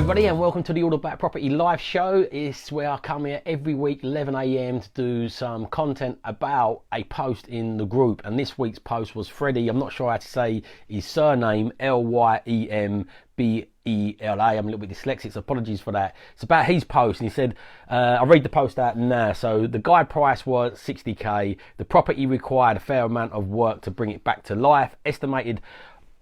everybody, and welcome to the All About Property live show. It's where I come here every week 11 a.m. to do some content about a post in the group, and this week's post was Freddie. I'm not sure how to say his surname, Lyembela. I'm a little bit dyslexic, so apologies for that. It's about his post, and he said, I'll read the post out now. So the guide price was 60k. The property required a fair amount of work to bring it back to life. Estimated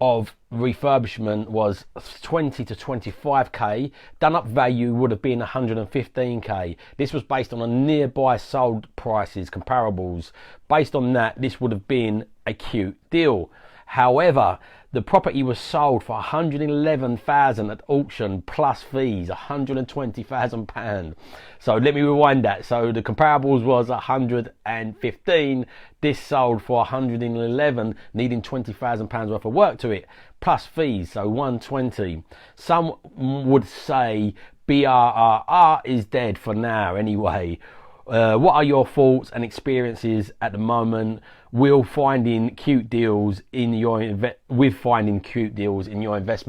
of refurbishment was 20 to 25k. Done up value would have been 115k. This was based on a nearby sold prices comparables. Based on that, this would have been a cute deal. However, the property was sold for 111,000 at auction plus fees, £120,000. So let me rewind that. So the comparables was 115. This sold for 111, needing £20,000 worth of work to it, plus fees, so 120. Some would say BRRR is dead for now anyway. What are your thoughts and experiences at the moment with finding cute deals in your investment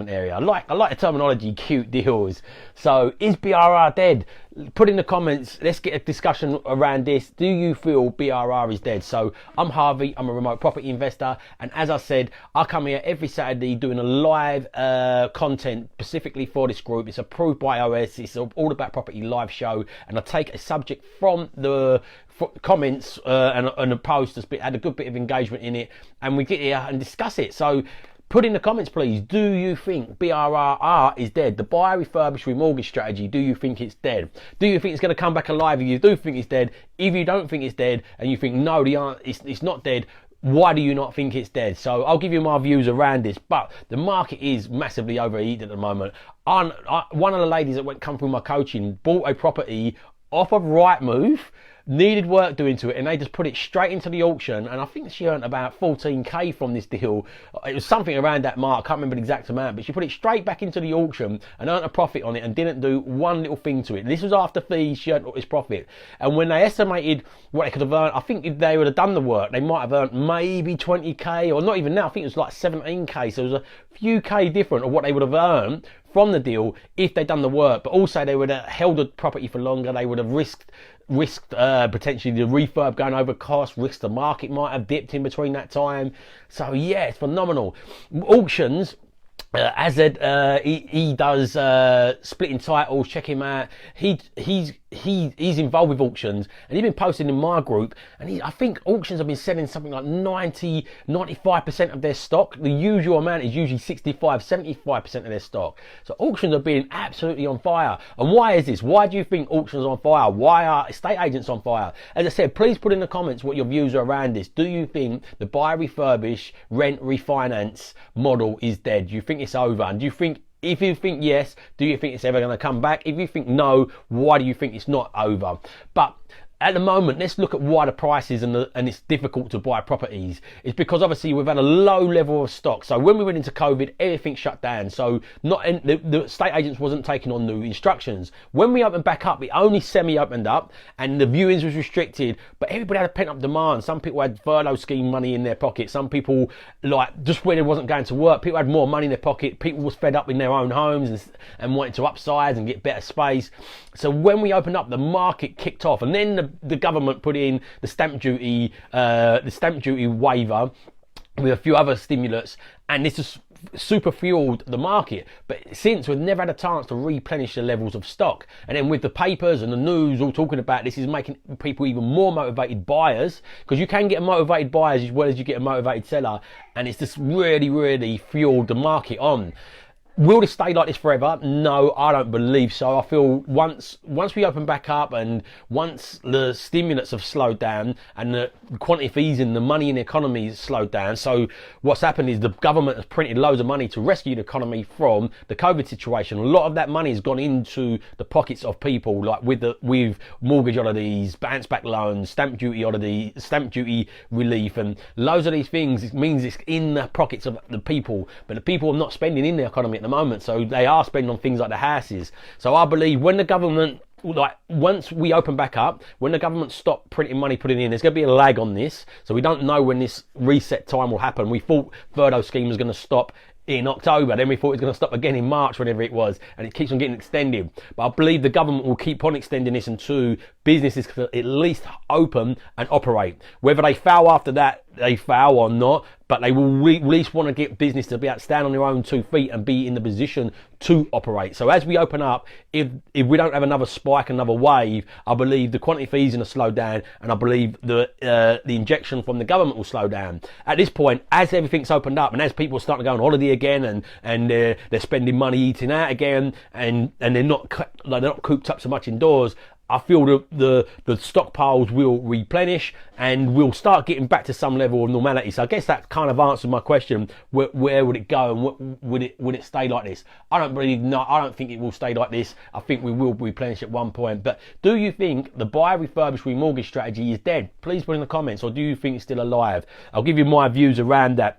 area? I like the terminology cute deals. So is BRRR dead? Put in the comments. Let's get a discussion around this. Do you feel BRRR is dead? So I'm Harvey. I'm a remote property investor, and as I said, I come here every Saturday doing a live content specifically for this group. It's approved by OS. It's all about property live show, and I take a subject from the comments and a post that's had a good bit of engagement in it, and we get here and discuss it. So put in the comments, please. Do you think BRRR is dead? The buy, refurbish, remortgage strategy, do you think it's dead? Do you think it's going to come back alive if you do think it's dead? If you don't think it's dead and you think, no, it's not dead, why do you not think it's dead? So I'll give you my views around this, but the market is massively overheated at the moment. One of the ladies that come through my coaching bought a property off of Rightmove, needed work doing to it, and they just put it straight into the auction, and I think she earned about 14k from this deal. It was something around that mark, I can't remember the exact amount, but she put it straight back into the auction and earned a profit on it and didn't do one little thing to it. This was after fees, she earned all this profit, and when they estimated what they could have earned, I think if they would have done the work, they might have earned maybe 20k, or not even now, I think it was like 17k, so it was a few k different of what they would have earned from the deal if they'd done the work. But also they would have held the property for longer, they would have risked potentially the refurb going over cost, risked the market might have dipped in between that time. So yeah, it's phenomenal. Auctions, as he does splitting titles, check him out. He's involved with auctions, and he's been posting in my group, and I think auctions have been selling something like 95% of their stock. The usual amount is usually 75-75% of their stock. So auctions are being absolutely on fire. And why is this? Why do you think auctions are on fire? Why are estate agents on fire? As I said, please put in the comments what your views are around this. Do you think the buy, refurbish, rent, refinance model is dead? Do you think it's over? And do you think, if you think yes, do you think it's ever going to come back? If you think no, why do you think it's not over? But at the moment, let's look at why the prices and it's difficult to buy properties. It's because obviously we've had a low level of stock. So when we went into COVID, everything shut down. So the estate agents wasn't taking on new instructions. When we opened back up, it only semi-opened up, and the viewings was restricted. But everybody had a pent-up demand. Some people had furlough scheme money in their pocket. Some people, like, just when it wasn't going to work, people had more money in their pocket. People was fed up in their own homes and wanted to upsize and get better space. So when we opened up, the market kicked off, and then the government put in the stamp duty waiver with a few other stimulants, and this has super fueled the market. But since, we've never had a chance to replenish the levels of stock, and then with the papers and the news all talking about this, is making people even more motivated buyers, because you can get a motivated buyer as well as you get a motivated seller, and it's just really fueled the market on. Will this stay like this forever? No, I don't believe so. I feel once we open back up, and once the stimulants have slowed down and the quantity easing, the money in the economy has slowed down. So what's happened is the government has printed loads of money to rescue the economy from the COVID situation. A lot of that money has gone into the pockets of people, like with mortgage holidays, bounce back loans, stamp duty relief, and loads of these things. It means it's in the pockets of the people, but the people are not spending in the economy at the moment, so they are spending on things like the houses. So I believe when the government, like, once we open back up, when the government stop printing money, putting in, there's going to be a lag on this. So we don't know when this reset time will happen. We thought furlough scheme was going to stop in October, then we thought it was going to stop again in March, whatever it was, and it keeps on getting extended. But I believe the government will keep on extending this until businesses can at least open and operate. Whether they fail after that, they fail or not, but they will at least want to get business to be able to stand on their own 2 feet and be in the position to operate. So as we open up, if we don't have another spike, another wave, I believe the quantity fees are going to slow down, and I believe the injection from the government will slow down. At this point, as everything's opened up and as people are starting to go on holiday again and they're spending money eating out again and they're not cooped up so much indoors, I feel the stockpiles will replenish and we'll start getting back to some level of normality. So I guess that kind of answers my question. Where would it go, and would it stay like this? I don't think it will stay like this. I think we will replenish at one point. But do you think the buy, refurbish, remortgage strategy is dead? Please put in the comments. Or do you think it's still alive? I'll give you my views around that.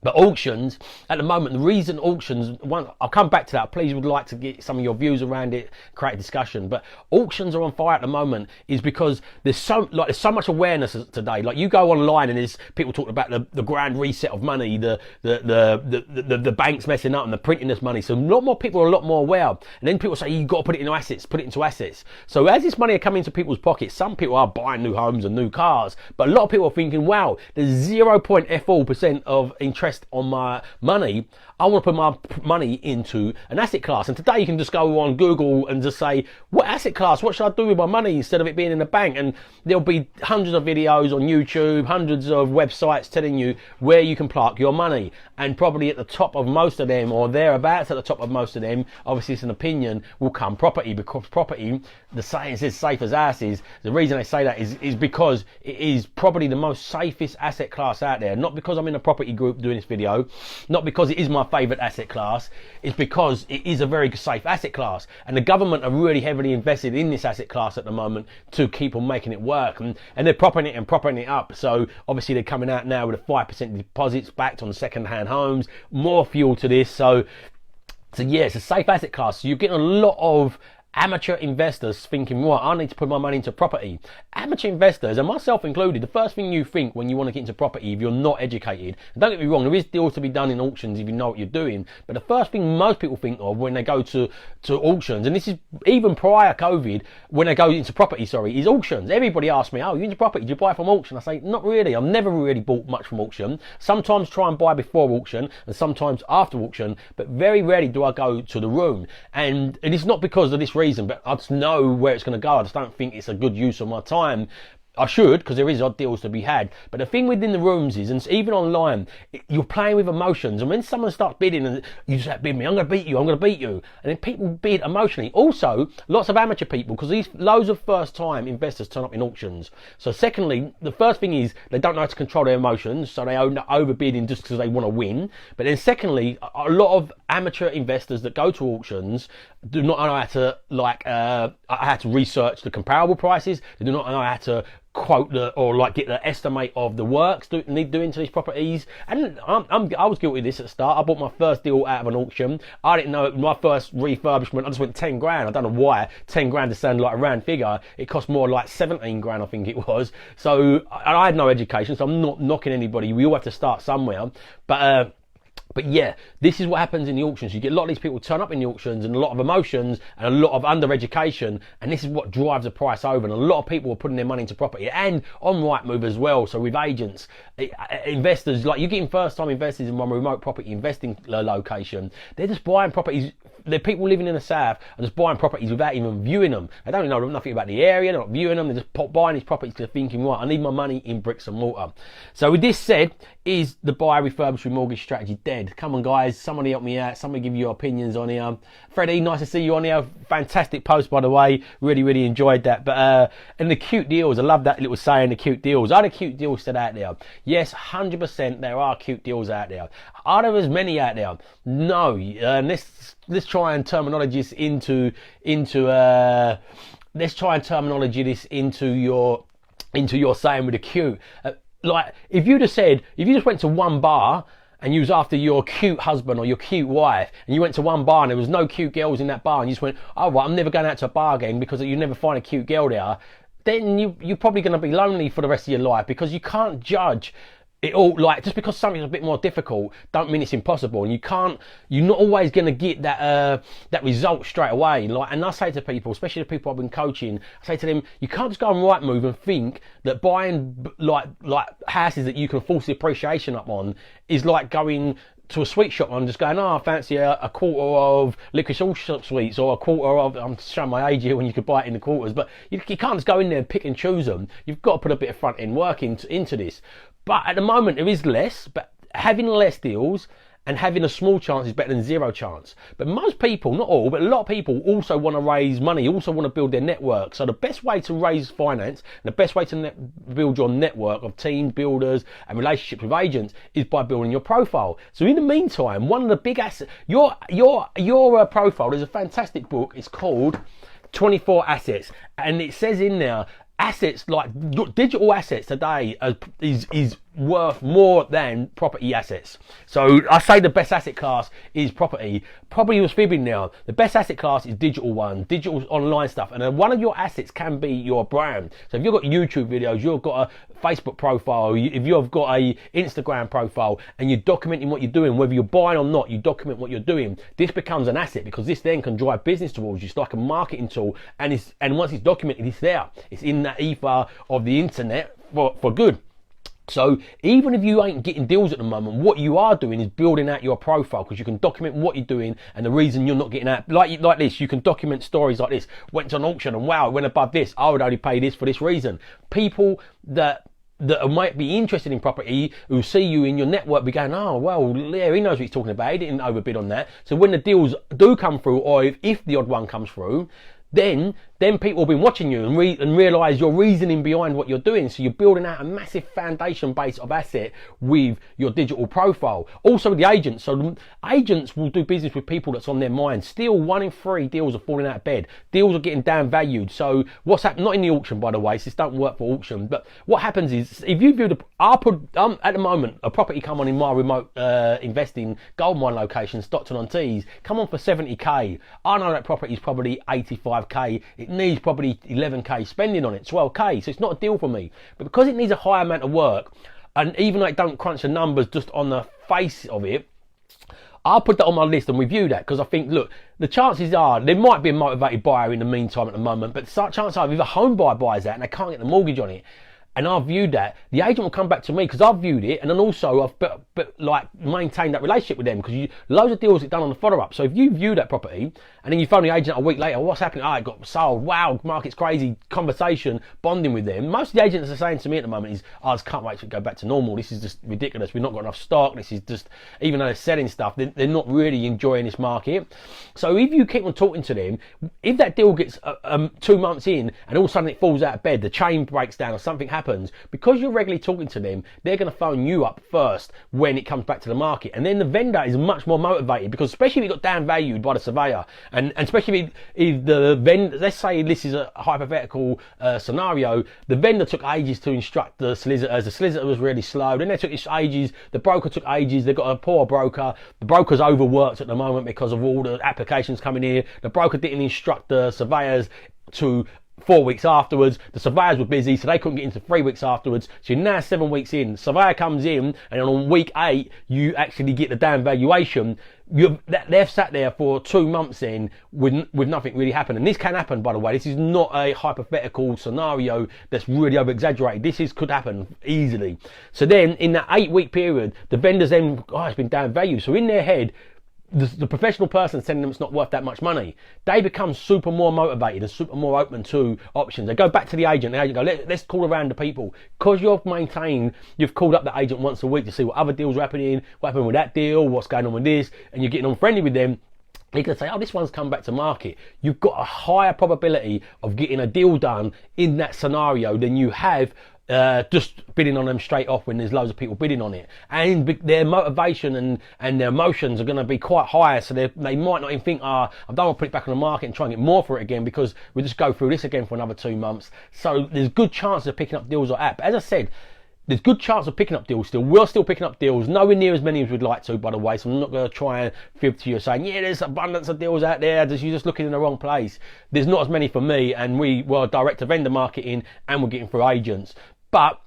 But auctions, at the moment, the reason auctions, I'll come back to that. Please would like to get some of your views around it, create a discussion. But auctions are on fire at the moment is because there's so much awareness today. Like you go online and there's people talking about the grand reset of money, the banks messing up and the printing this money. So a lot more people are a lot more aware. And then people say, you've got to put it into assets, put it into assets. So as this money are coming into people's pockets, some people are buying new homes and new cars. But a lot of people are thinking, wow, there's 0.4% of interest on my money. I want to put my money into an asset class. And today you can just go on Google and just say, what asset class? What should I do with my money instead of it being in a bank? And there'll be hundreds of videos on YouTube, hundreds of websites telling you where you can park your money. And probably at the top of most of them, or thereabouts at the top of most of them, obviously it's an opinion, will come property, because property, the saying says safe as asses. The reason I say that is because it is probably the most safest asset class out there. Not because I'm in a property group doing this video, not because it is my favorite asset class, it's because it is a very safe asset class, and the government are really heavily invested in this asset class at the moment to keep on making it work, and they're propping it up. So obviously they're coming out now with a 5% deposits backed on second-hand homes, more fuel to this. So yeah, it's a safe asset class. So you're getting a lot of amateur investors thinking, right, I need to put my money into property. Amateur investors, and myself included, the first thing you think when you want to get into property, if you're not educated, and don't get me wrong, there is deals to be done in auctions if you know what you're doing, but the first thing most people think of when they go to auctions, and this is even prior COVID, when they go into property, is auctions. Everybody asks me, oh, you into property, do you buy from auction? I say, not really. I've never really bought much from auction. Sometimes try and buy before auction and sometimes after auction, but very rarely do I go to the room. And it's not because of this reason, but I just know where it's going to go. I just don't think it's a good use of my time. I should, because there is odd deals to be had. But the thing within the rooms is, and even online, you're playing with emotions. And when someone starts bidding and you just like, bid me, I'm going to beat you, I'm going to beat you. And then people bid emotionally. Also, lots of amateur people, because these loads of first-time investors turn up in auctions. So secondly, the first thing is they don't know how to control their emotions, so they overbidding just because they want to win. But then secondly, a lot of amateur investors that go to auctions do not know how to research the comparable prices. They do not know how to quote get the estimate of the works need doing to these properties. And I was guilty of this at the start. I bought my first deal out of an auction. I didn't know my first refurbishment. I just went 10 grand. I don't know why 10 grand to sound like a round figure. It cost more like 17 grand, I think it was. So I had no education, so I'm not knocking anybody. We all have to start somewhere. But yeah, this is what happens in the auctions. You get a lot of these people turn up in the auctions and a lot of emotions and a lot of under-education, and this is what drives the price over. And a lot of people are putting their money into property and on Rightmove as well. So with agents, investors, like you're getting first-time investors in one remote property investing location. They're just buying properties. They're people living in the south and just buying properties without even viewing them. They don't know nothing about the area. They're not viewing them. They're just buying these properties because they're thinking, right, I need my money in bricks and mortar. So with this said, is the buy, refurbish, remortgage strategy dead? Come on, guys. Somebody help me out. Somebody give you your opinions on here. Freddie, nice to see you on here. Fantastic post, by the way. Really, really enjoyed that. But and the cute deals. I love that little saying, the cute deals. Are there cute deals still out there? Yes, 100% there are cute deals out there. Are there as many out there? No. Let's try and terminology this into let's try and terminology this into your saying with the cute. Like if you just went to one bar and you was after your cute husband or your cute wife, and you went to one bar and there was no cute girls in that bar, and you just went, oh right, I'm never going out to a bar again because you never find a cute girl there, then you're probably going to be lonely for the rest of your life, because you can't judge it all, like, just because something's a bit more difficult don't mean it's impossible, and you're not always going to get that result straight away. Like, and I say to people, especially the people I've been coaching, I say to them, you can't just go on Rightmove and think that buying like houses that you can force the appreciation up on is like going to a sweet shop and just going, oh, I fancy a quarter of licorice all sweets, or a quarter of, I'm showing my age here when you could buy it in the quarters, but you can't just go in there and pick and choose them. You've got to put a bit of front end work into this. But at the moment there is less, but having less deals and having a small chance is better than zero chance. But most people, not all, but a lot of people also want to raise money, also want to build their network. So the best way to raise finance, and the best way to build your network of team builders and relationships with agents is by building your profile. So in the meantime, one of the big assets, your profile, there's a fantastic book, it's called 24 Assets, and it says in there, assets, like digital assets today is worth more than property assets. So I say the best asset class is property. Probably was fibbing now. The best asset class is digital online stuff, and one of your assets can be your brand. So if you've got YouTube videos, you've got a Facebook profile, if you've got a Instagram profile, and you're documenting what you're doing, whether you're buying or not, you document what you're doing. This becomes an asset, because this then can drive business towards you. It's like a marketing tool, and once it's documented, it's there. It's in that ether of the internet for good. So even if you ain't getting deals at the moment, what you are doing is building out your profile, because you can document what you're doing and the reason you're not getting out. Like this, you can document stories like this. Went to an auction and wow, it went above this. I would only pay this for this reason. People that might be interested in property, who see you in your network, be going, oh, well, yeah, he knows what he's talking about. He didn't overbid on that. So when the deals do come through, or if the odd one comes through, then people have been watching you and realise your reasoning behind what you're doing. So you're building out a massive foundation base of asset with your digital profile. Also with the agents. So the agents will do business with people that's on their mind. Still, 1 in 3 deals are falling out of bed. Deals are getting down valued. So what's happening, not in the auction, by the way, so this don't work for auction, but what happens is, if you view at the moment, a property come on in my remote investing goldmine location, Stockton-on-Tees, come on for 70k. I know that property is probably 85k. It needs probably 11k spending on it, 12k, so it's not a deal for me. But because it needs a high amount of work, and even though it don't crunch the numbers just on the face of it, I'll put that on my list and review that, because I think, look, the chances are there might be a motivated buyer in the meantime at the moment, but chances are if a home buyer buys that and they can't get the mortgage on it, and I've viewed that, the agent will come back to me because I've viewed it, and then also I've maintained that relationship with them, because loads of deals get done on the follow-up. So if you view that property and then you phone the agent a week later, what's happening? Oh, it got sold. Wow, market's crazy. Conversation, bonding with them. Most of the agents are saying to me at the moment is, I just can't wait to go back to normal. This is just ridiculous. We've not got enough stock. This is just, even though they're selling stuff, they're not really enjoying this market. So if you keep on talking to them, if that deal gets 2 months in and all of a sudden it falls out of bed, the chain breaks down or something happens, because you're regularly talking to them, they're going to phone you up first when it comes back to the market. And then the vendor is much more motivated, because especially if it got down valued by the surveyor, and especially if the vendor, let's say this is a hypothetical scenario, the vendor took ages to instruct the solicitors, the solicitor was really slow, then they took ages, the broker took ages, they've got a poor broker, the broker's overworked at the moment because of all the applications coming here, the broker didn't instruct the surveyors to 4 weeks afterwards, the surveyors were busy, so they couldn't get into 3 weeks afterwards. So you're now 7 weeks in, surveyor comes in, and on week 8 you actually get the damn valuation. They've sat there for 2 months in with nothing really happening. And this can happen, by the way. This is not a hypothetical scenario that's really over exaggerated. This could happen easily. So then in that 8-week period, the vendors then, it's been down valued. So in their head, the professional person telling them it's not worth that much money, they become super more motivated and super more open to options. They go back to the agent go, let's call around the people. Because you've called up the agent once a week to see what other deals are happening, what happened with that deal, what's going on with this, and you're getting on friendly with them. You're going to say, this one's come back to market. You've got a higher probability of getting a deal done in that scenario than you have just bidding on them straight off when there's loads of people bidding on it. And their motivation and their emotions are going to be quite high, so they might not even think, I don't want to put it back on the market and try and get more for it again, because we'll just go through this again for another 2 months. So there's good chances of picking up deals like that. But as I said, there's good chance of picking up deals still. We're still picking up deals, nowhere near as many as we'd like to, by the way. So I'm not going to try and fib to you saying, there's abundance of deals out there, you're just looking in the wrong place. There's not as many for me, and we were direct to vendor marketing and we're getting through agents. But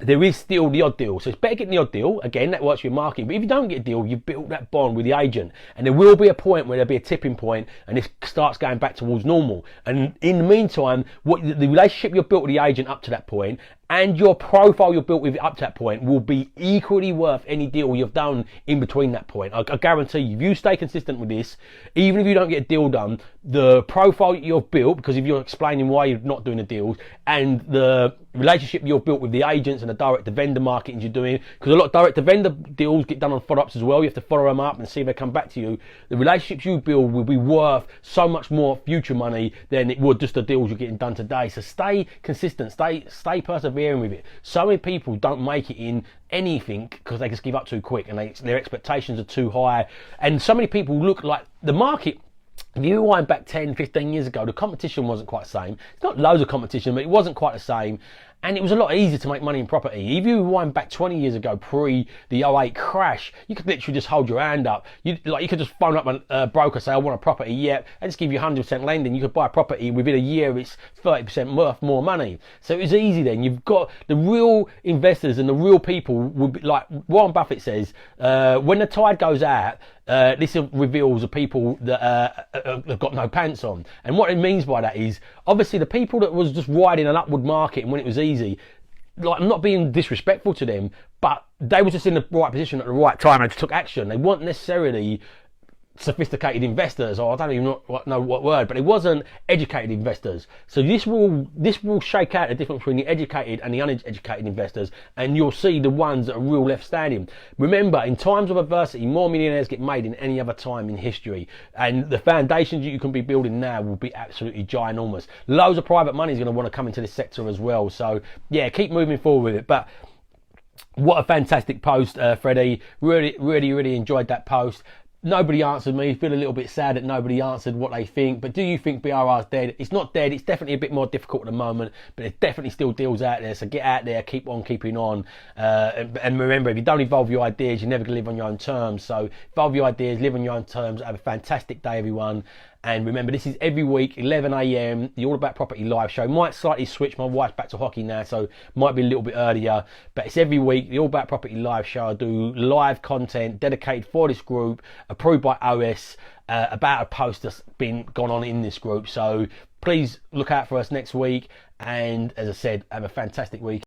there is still the odd deal. So it's better getting the odd deal. Again, that works for your marketing. But if you don't get a deal, you've built that bond with the agent. And there will be a point where there'll be a tipping point and this starts going back towards normal. And in the meantime, what the relationship you've built with the agent up to that point and your profile you've built with it up to that point will be equally worth any deal you've done in between that point. I guarantee you, if you stay consistent with this, even if you don't get a deal done, the profile you've built, because if you're explaining why you're not doing the deals, and the relationship you've built with the agents and the direct-to-vendor marketing you're doing, because a lot of direct-to-vendor deals get done on follow-ups as well. You have to follow them up and see if they come back to you. The relationships you build will be worth so much more future money than it would just the deals you're getting done today. So stay consistent, stay persevering with it. So many people don't make it in anything because they just give up too quick and their expectations are too high. And so many people look like the market. If you rewind back 10, 15 years ago, the competition wasn't quite the same. It's not loads of competition, but it wasn't quite the same. And it was a lot easier to make money in property. If you rewind back 20 years ago, pre the '08 crash, you could literally just hold your hand up. You could just phone up a broker, say, I want a property, yeah, and just give you 100% lending. You could buy a property within a year, it's 30% worth more money. So it was easy then. You've got the real investors and the real people would be like Warren Buffett says, when the tide goes out, this reveals the people that have got no pants on. And what it means by that is, obviously the people that was just riding an upward market and when it was easy, like, I'm not being disrespectful to them, but they were just in the right position at the right time and took action. They weren't necessarily sophisticated investors, or I don't even know what word, but it wasn't educated investors. So this will shake out the difference between the educated and the uneducated investors, and you'll see the ones that are real left standing. Remember, in times of adversity, more millionaires get made than any other time in history, and the foundations you can be building now will be absolutely ginormous. Loads of private money is going to want to come into this sector as well. So yeah, keep moving forward with it. But what a fantastic post, Freddie. Really enjoyed that post. Nobody answered me. Feel a little bit sad that nobody answered what they think. But do you think BRR is dead? It's not dead. It's definitely a bit more difficult at the moment, but there's definitely still deals out there. So get out there, keep on keeping on. And remember, if you don't evolve your ideas, you're never going to live on your own terms. So evolve your ideas, live on your own terms. Have a fantastic day, everyone. And remember, this is every week, 11 a.m, the All About Property live show. Might slightly switch. My wife's back to hockey now, so might be a little bit earlier. But it's every week, the All About Property live show. I do live content dedicated for this group, approved by OS, about a post that's been gone on in this group. So please look out for us next week. And as I said, have a fantastic week.